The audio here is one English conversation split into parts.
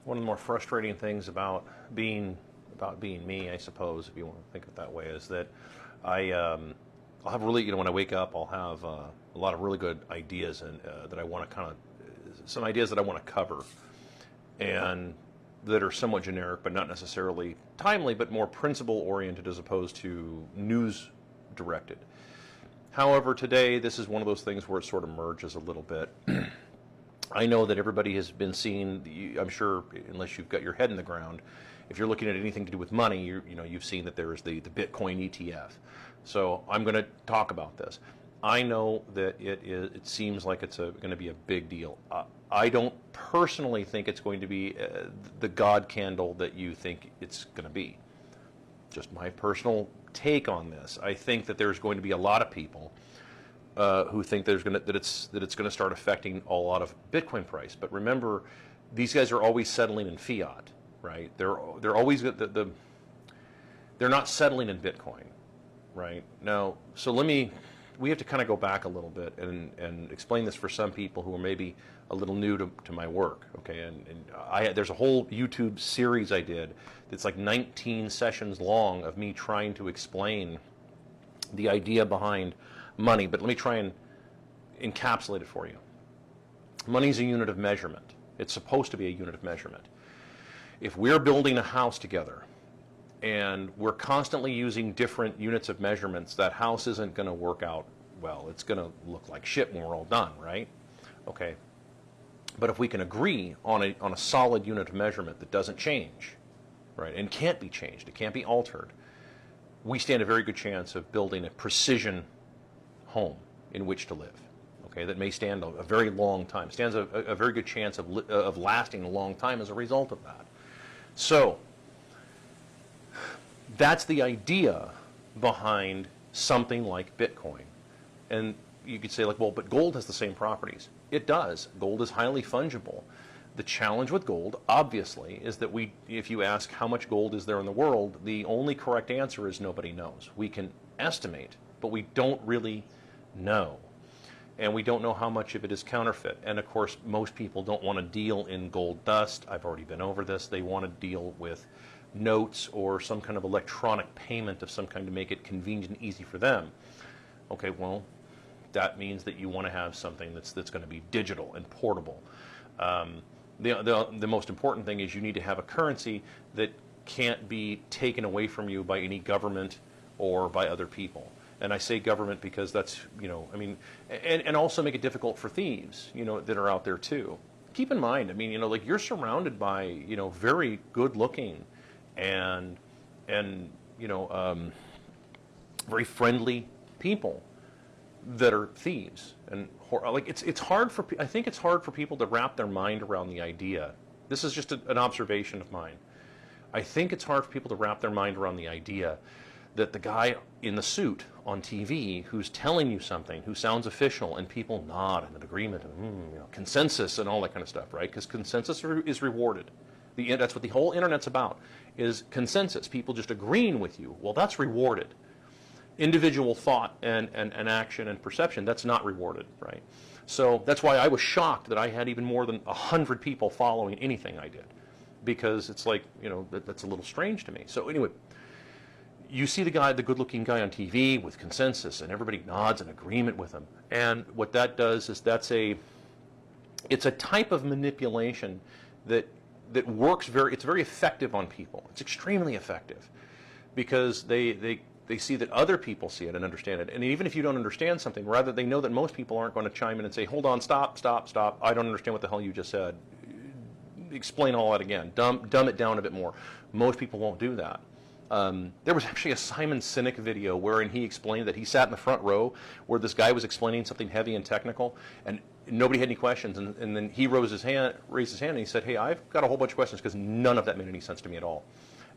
one of the more frustrating things about being me, I suppose, if you want to think of it that way, is that I'll have really, when I wake up, I'll have a lot of really good ideas and that I want to some ideas that I want to cover, and that are somewhat generic, but not necessarily timely, but more principle-oriented as opposed to news-directed. However, today, this is one of those things where it sort of merges a little bit. I know that everybody has been seeing, I'm sure, unless you've got your head in the ground, if you're looking at anything to do with money, you've seen that there is the Bitcoin ETF. So I'm going to talk about this. I know that it seems like it's going to be a big deal. I don't personally think it's going to be the God candle that you think it's going to be. Just my personal take on this. I think that there's going to be a lot of people who think that it's going to start affecting a lot of Bitcoin price. But remember, these guys are always settling in fiat, right? They're always they're not settling in Bitcoin, right? Now, so we have to kind of go back a little bit and explain this for some people who are maybe a little new to my work, okay? And there's a whole YouTube series I did that's like 19 sessions long of me trying to explain the idea behind money, but let me try and encapsulate it for you. Money is a unit of measurement. It's supposed to be a unit of measurement. If we're building a house together and we're constantly using different units of measurements, that house isn't going to work out well. It's going to look like shit when we're all done, right? Okay. But if we can agree on a solid unit of measurement that doesn't change, right, and can't be changed, it can't be altered, we stand a very good chance of building a precision home in which to live, okay, that may stand a very long time, stands a very good chance of lasting a long time as a result of that. So that's the idea behind something like Bitcoin. And you could say, like, well, but gold has the same properties. It does. Gold is highly fungible. The challenge with gold, obviously, is that if you ask how much gold is there in the world, the only correct answer is nobody knows. We can estimate, but we don't really know. And we don't know how much of it is counterfeit. And of course, most people don't want to deal in gold dust. I've already been over this. They want to deal with notes or some kind of electronic payment of some kind to make it convenient and easy for them. Okay, well, that means that you want to have something that's going to be digital and portable. The most important thing is you need to have a currency that can't be taken away from you by any government or by other people. And I say government because that's, and also make it difficult for thieves, that are out there too. Keep in mind, like you're surrounded by, very good-looking and very friendly people that are thieves, and like it's hard for, I think it's hard for people to wrap their mind around the idea. This is just an observation of mine. I think it's hard for people to wrap their mind around the idea that the guy in the suit on TV who's telling you something, who sounds official, and people nod in agreement, and consensus and all that kind of stuff, right? Because consensus is rewarded. That's what the whole internet's about, is consensus. People just agreeing with you. Well, that's rewarded. Individual thought and action and perception, that's not rewarded, right? So that's why I was shocked that I had even more than 100 people following anything I did, because it's like, that's a little strange to me. So anyway, you see the good-looking guy on TV with consensus, and everybody nods in agreement with him. And what that does is it's a type of manipulation that works it's very effective on people. It's extremely effective because they see that other people see it and understand it. And even if you don't understand something, rather they know that most people aren't going to chime in and say, hold on, stop, I don't understand what the hell you just said. Explain all that again. Dumb it down a bit more. Most people won't do that. There was actually a Simon Sinek video wherein he explained that he sat in the front row where this guy was explaining something heavy and technical, and nobody had any questions. And then he raised his hand, and he said, hey, I've got a whole bunch of questions, because none of that made any sense to me at all.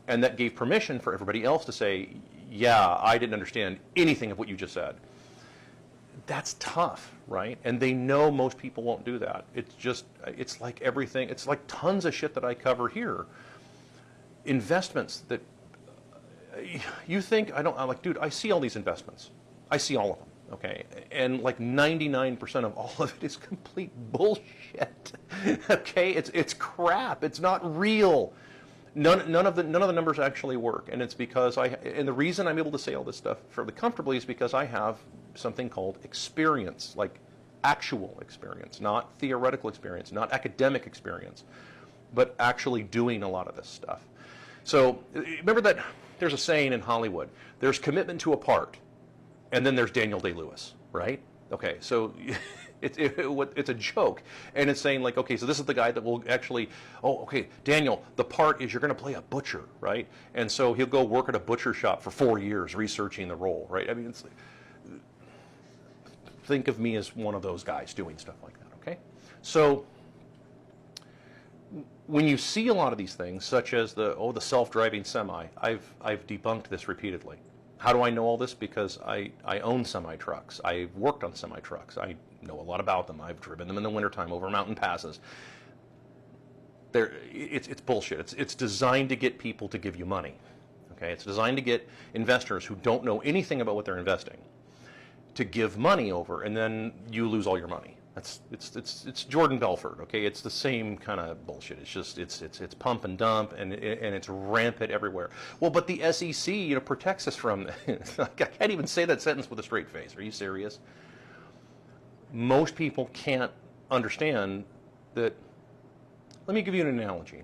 And that gave permission for everybody else to say, yeah, I didn't understand anything of what you just said. That's tough, right? And they know most people won't do that. It's like everything. It's like tons of shit that I cover here. Investments that you think, I'm like, dude, I see all these investments. I see all of them, Okay, and like 99% of all of it is complete bullshit. Okay, it's crap. It's not real. None of the numbers actually work, and it's because and the reason I'm able to say all this stuff fairly comfortably is because I have something called experience, like actual experience, not theoretical experience, not academic experience, but actually doing a lot of this stuff. So remember that there's a saying in Hollywood: there's commitment to a part, and then there's Daniel Day-Lewis, right? Okay, so it's a joke, and it's saying like, okay, so this is the guy that will actually, oh, okay, Daniel, the part is you're going to play a butcher, right? And so he'll go work at a butcher shop for 4 years researching the role, right? I mean, it's like, think of me as one of those guys doing stuff like that, okay? So when you see a lot of these things, such as the self-driving semi, I've debunked this repeatedly. How do I know all this? Because I own semi-trucks. I've worked on semi-trucks. I know a lot about them. I've driven them in the wintertime over mountain passes. It's bullshit. It's designed to get people to give you money. Okay? It's designed to get investors who don't know anything about what they're investing to give money over, and then you lose all your money. It's Jordan Belfort, okay? It's the same kind of bullshit. It's just it's pump and dump, and it's rampant everywhere. Well, but the SEC, protects us from. I can't even say that sentence with a straight face. Are you serious? Most people can't understand that. Let me give you an analogy.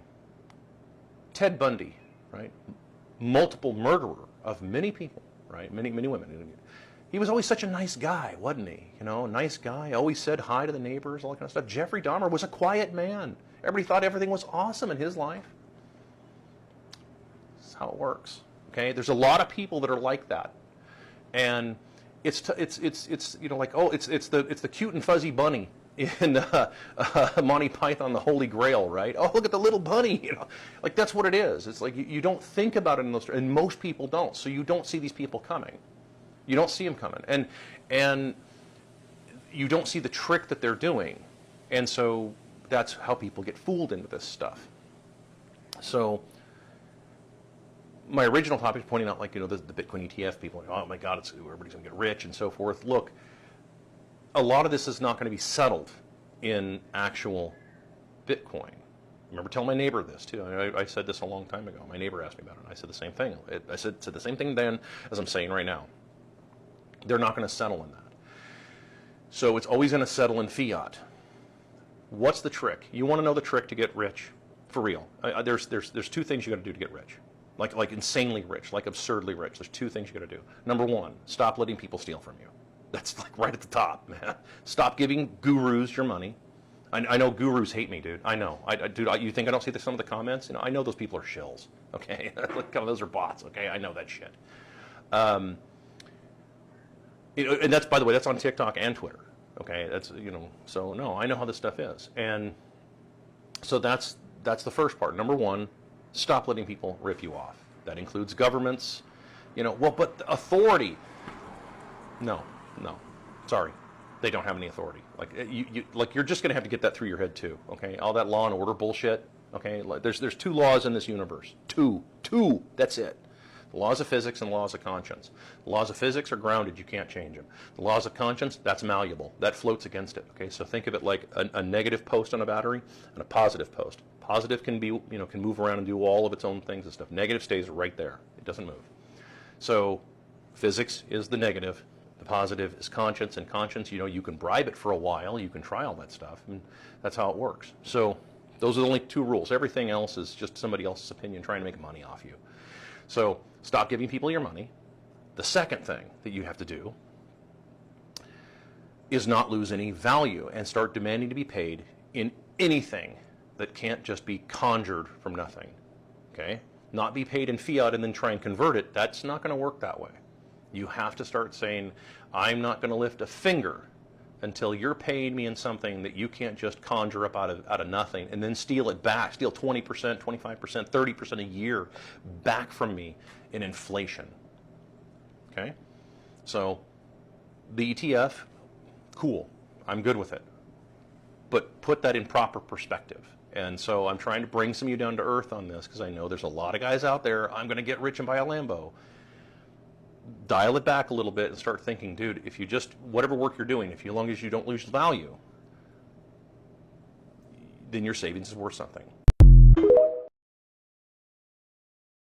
Ted Bundy, right? Multiple murderer of many people, right? Many women. He was always such a nice guy, wasn't he? Nice guy, always said hi to the neighbors, all that kind of stuff. Jeffrey Dahmer was a quiet man. Everybody thought everything was awesome in his life. That's how it works. Okay, there's a lot of people that are like that, and it's like, oh, it's the cute and fuzzy bunny in Monty Python, the Holy Grail, right? Oh, look at the little bunny, like that's what it is. It's like you don't think about it in those, and most people don't. So you don't see these people coming. You don't see them coming, and you don't see the trick that they're doing, and so that's how people get fooled into this stuff. So my original topic is pointing out, like, the Bitcoin ETF people, oh my God, everybody's going to get rich and so forth. Look, a lot of this is not going to be settled in actual Bitcoin. I remember telling my neighbor this too. I said this a long time ago. My neighbor asked me about it, and I said the same thing. I said the same thing then as I'm saying right now. They're not going to settle in that. So it's always going to settle in fiat. What's the trick? You want to know the trick to get rich? For real. There's two things you got to do to get rich. Like insanely rich, like absurdly rich. There's two things you got to do. Number one, stop letting people steal from you. That's like right at the top, man. Stop giving gurus your money. I know gurus hate me, dude. I know. Dude, you think I don't see some of the comments? I know those people are shills. Okay, those are bots. Okay, I know that shit. And that's, by the way, that's on TikTok and Twitter. Okay, that's So no, I know how this stuff is, and so that's the first part. Number one, stop letting people rip you off. That includes governments. Well, but the authority. No, sorry, they don't have any authority. You're just going to have to get that through your head too. Okay, all that law and order bullshit. Okay, there's two laws in this universe. Two. That's it. The laws of physics and laws of conscience. The laws of physics are grounded. You can't change them. The laws of conscience, that's malleable. That floats against it. Okay, so think of it like a negative post on a battery and a positive post. Positive can be, can move around and do all of its own things and stuff. Negative stays right there. It doesn't move. So physics is the negative. The positive is conscience, and conscience, you can bribe it for a while. You can try all that stuff, and that's how it works. So those are the only two rules. Everything else is just somebody else's opinion trying to make money off you. So stop giving people your money. The second thing that you have to do is not lose any value and start demanding to be paid in anything that can't just be conjured from nothing. Okay? Not be paid in fiat and then try and convert it. That's not going to work that way. You have to start saying, I'm not going to lift a finger until you're paying me in something that you can't just conjure up out of nothing and then steal it back, steal 20%, 25%, 30% a year back from me in inflation. Okay? So the ETF, cool. I'm good with it. But put that in proper perspective. And so I'm trying to bring some of you down to earth on this because I know there's a lot of guys out there, I'm going to get rich and buy a Lambo. dial it back a little bit and start thinking, dude, if you just, whatever work you're doing, if you, as long as you don't lose value, then your savings is worth something.